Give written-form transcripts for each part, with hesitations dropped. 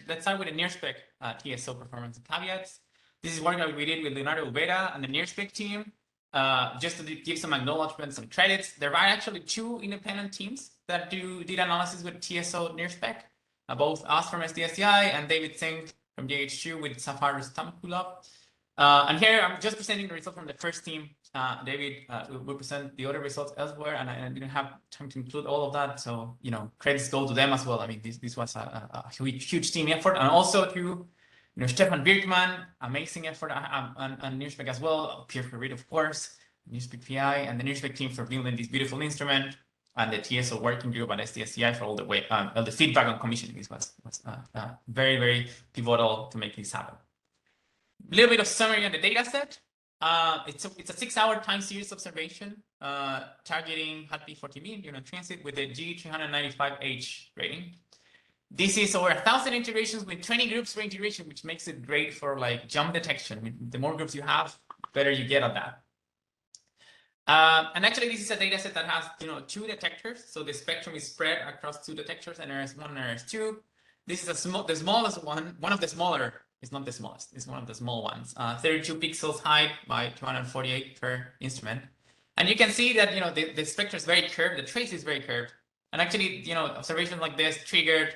let's start with the NIRSpec TSO performance and caveats. This is work that we did with Leonardo Ubeda and the NIRSpec team. Just to give some acknowledgments and credits, there are actually 2 independent teams that did analysis with TSO NIRSpec, both us from SDSCI and David Singh from JHU with Safar Stamkulov. And here I'm just presenting the result from the first team. David will present the other results elsewhere, and I didn't have time to include all of that. So, credits go to them as well. I mean, this was a huge team effort, and also to Stefan Birkman, amazing effort, and NIRSpec as well, Pierre Ferrit, of course, NIRSpec PI, and the NIRSpec team for building this beautiful instrument, and the TSO working group at SDSCI for all the feedback on commissioning. This was very, very pivotal to make this happen. A little bit of summary on the data set. It's a 6-hour time series observation targeting HAT-P40 lunar transit with a G395H rating. This is over 1,000 integrations with 20 groups per integration, which makes it great for like jump detection. I mean, the more groups you have, better you get at that. And actually, this is a data set that has 2 detectors, so the spectrum is spread across 2 detectors, NIRS1 and NIRS2. This is the smallest one of the smaller. It's not the smallest. It's one of the small ones. 32 pixels high by 248 per instrument, and you can see that the spectrum is very curved. The trace is very curved, and actually observations like this triggered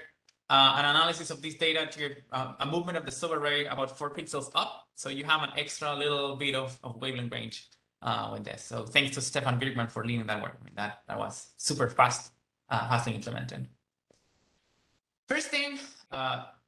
an analysis of this data triggered a movement of the silver ray about 4 pixels up. So you have an extra little bit of wavelength range with this. So thanks to Stefan Birkman for leading that work. I mean, that was super fastly implemented. First thing.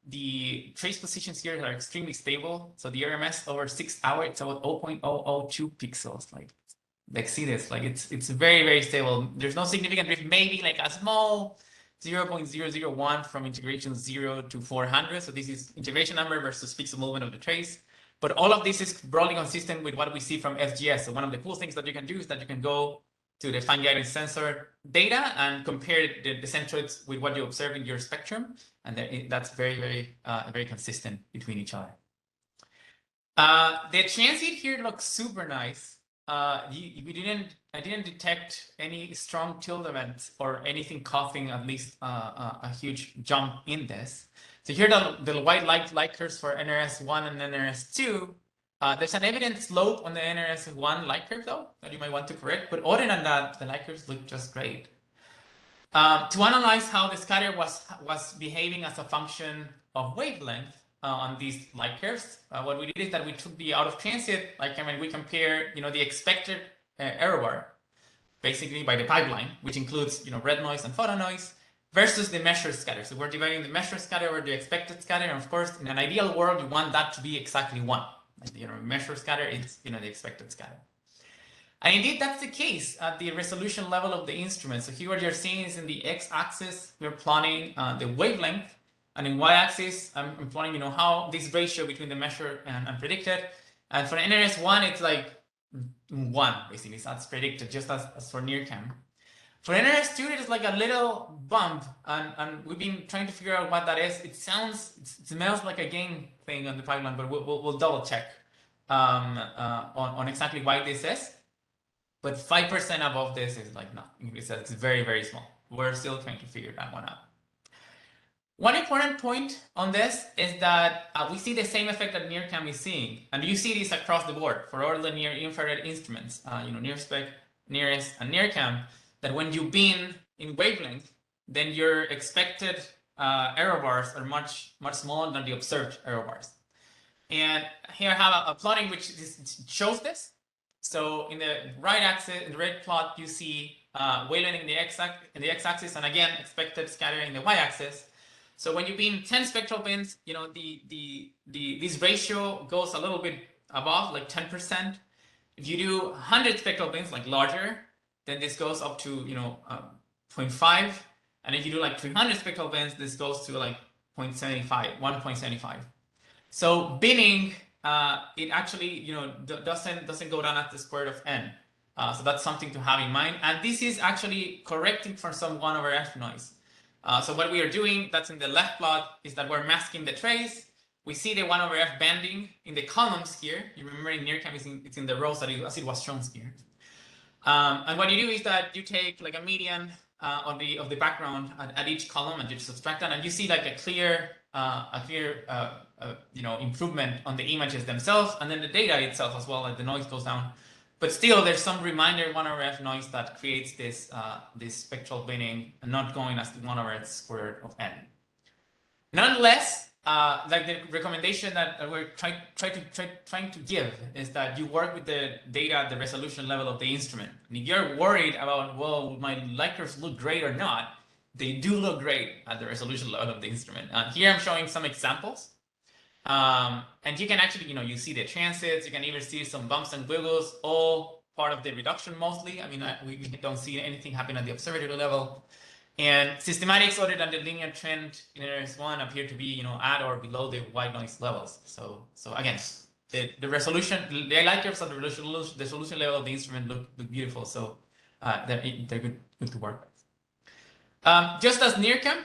The trace positions here are extremely stable. So the RMS over 6 hours, it's about 0.002 pixels. Like see this, like it's very, very stable. There's no significant drift, maybe like a small 0.001 from integration 0 to 400. So this is integration number versus pixel movement of the trace. But all of this is broadly consistent with what we see from FGS. So one of the cool things that you can do is that you can go to the fine guidance sensor data and compare the centroids with what you observe in your spectrum. And that's very, very, very consistent between each other. The transient here looks super nice. I didn't detect any strong tilt events or anything causing at least a huge jump in this. So here the white light curves for NIRS1 and NIRS2. There's an evident slope on the NIRS1 light curve though that you might want to correct, but other than that, the light curves look just great. To analyze how the scatter was behaving as a function of wavelength on these light curves, what we did is that we took the out of transit, we compare the expected error bar, basically by the pipeline, which includes red noise and photon noise, versus the measured scatter. So we're dividing the measured scatter over the expected scatter, and of course, in an ideal world, you want that to be exactly 1. Measured scatter is the expected scatter. And indeed, that's the case at the resolution level of the instrument. So here what you're seeing is in the x-axis, we're plotting the wavelength, and in y-axis, I'm plotting how this ratio between the measured and predicted. And for NIRS1, it's like 1, basically. So that's predicted, just as for NIRCam. For NIRS2, there's like a little bump, and we've been trying to figure out what that is. It smells like a gain thing on the pipeline, but we'll double check on exactly why this is. But 5% above this is like nothing. It's very, very small. We're still trying to figure that one out. One important point on this is that we see the same effect that NIRCam is seeing, and you see this across the board for all the near-infrared instruments, NIRSpec, NIRISS, and NIRCam. That when you bin in wavelength, then your expected error bars are much smaller than the observed error bars. And here I have a plotting which shows this. So in the right axis, in the red plot, you see wavelength in the x-axis, and again expected scattering in the y-axis. So when you bin 10 spectral bins, this ratio goes a little bit above, like 10%. If you do 100 spectral bins, like larger, then this goes up to 0.5, and if you do like 300 spectral bands, this goes to like 1.75. So binning, it actually doesn't go down at the square root of n. So that's something to have in mind, and this is actually correcting for some 1/f noise. So what we are doing, that's in the left plot, is that we're masking the trace. We see the 1/f banding in the columns here. You remember in NIRCam, it's in the rows as it was shown here. And what you do is that you take like a median of the background at each column, and you subtract that, and you see like a clear improvement on the images themselves, and then the data itself as well, like the noise goes down. But still, there's some reminder 1/f noise that creates this spectral binning and not going as the 1/s squared of n. Nonetheless, like the recommendation that we're trying to give is that you work with the data at the resolution level of the instrument. And if you're worried about, well, my light curves look great or not, they do look great at the resolution level of the instrument. Here I'm showing some examples. And you can actually, you see the transits, you can even see some bumps and wiggles, all part of the reduction mostly. I mean, we don't see anything happen at the observatory level. And systematics other than the linear trend in NIRSS1 appear to be, at or below the white noise levels. So again, the resolution, the light curves at the resolution level of the instrument look beautiful. So they're good to work with. Just as NIRCam,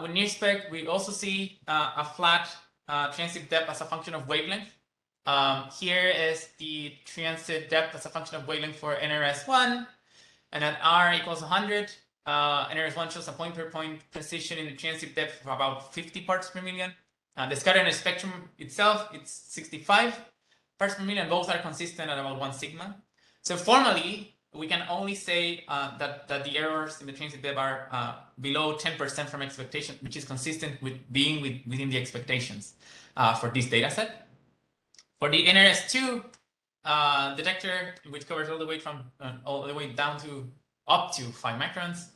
with NIRSpec, we also see a flat transit depth as a function of wavelength. Here is the transit depth as a function of wavelength for NIRSS1, and at R equals 100. NIRSS1 shows a point-per-point precision in the transit depth of about 50 parts per million. The scattering spectrum itself, it's 65 parts per million. Both are consistent at about 1 sigma. So formally, we can only say that the errors in the transit depth are below 10% from expectation, which is consistent with being within the expectations for this data set. For the NIRSS2 detector, which covers all the way from all the way down to up to 5 microns,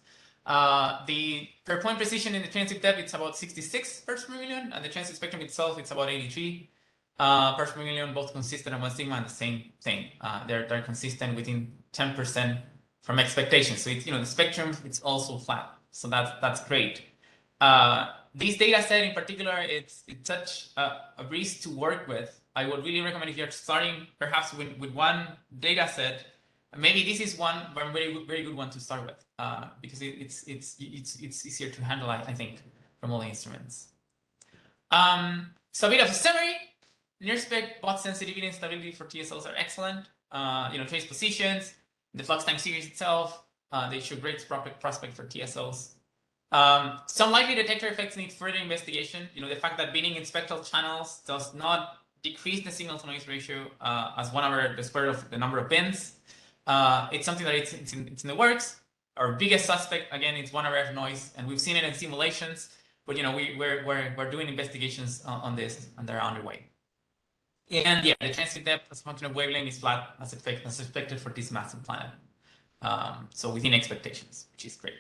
the per point precision in the transit depth, it's about 66 parts per million, and the transit spectrum itself, it's about 83 parts per million, both consistent at 1 sigma, and the same thing. They're consistent within 10% from expectations. So it's, the spectrum, it's also flat. So that's great. This data set in particular, it's such a breeze to work with. I would really recommend if you're starting perhaps with one data set, maybe this is one very good one to start with, because it's easier to handle, I think, from all the instruments. So a bit of a summary. NIRSpec both sensitivity and stability for TSOs are excellent. Trace positions, the flux time series itself, they show great prospect for TSOs. Some likely detector effects need further investigation. The fact that binning in spectral channels does not decrease the signal to noise ratio as 1/the square of the number of bins. It's something that it's in the works. Our biggest suspect, again, it's 1/f noise, and we've seen it in simulations. But we're doing investigations on this, and they're underway. And yeah, the transit depth as a function of wavelength is flat as expected for this massive planet. So within expectations, which is great.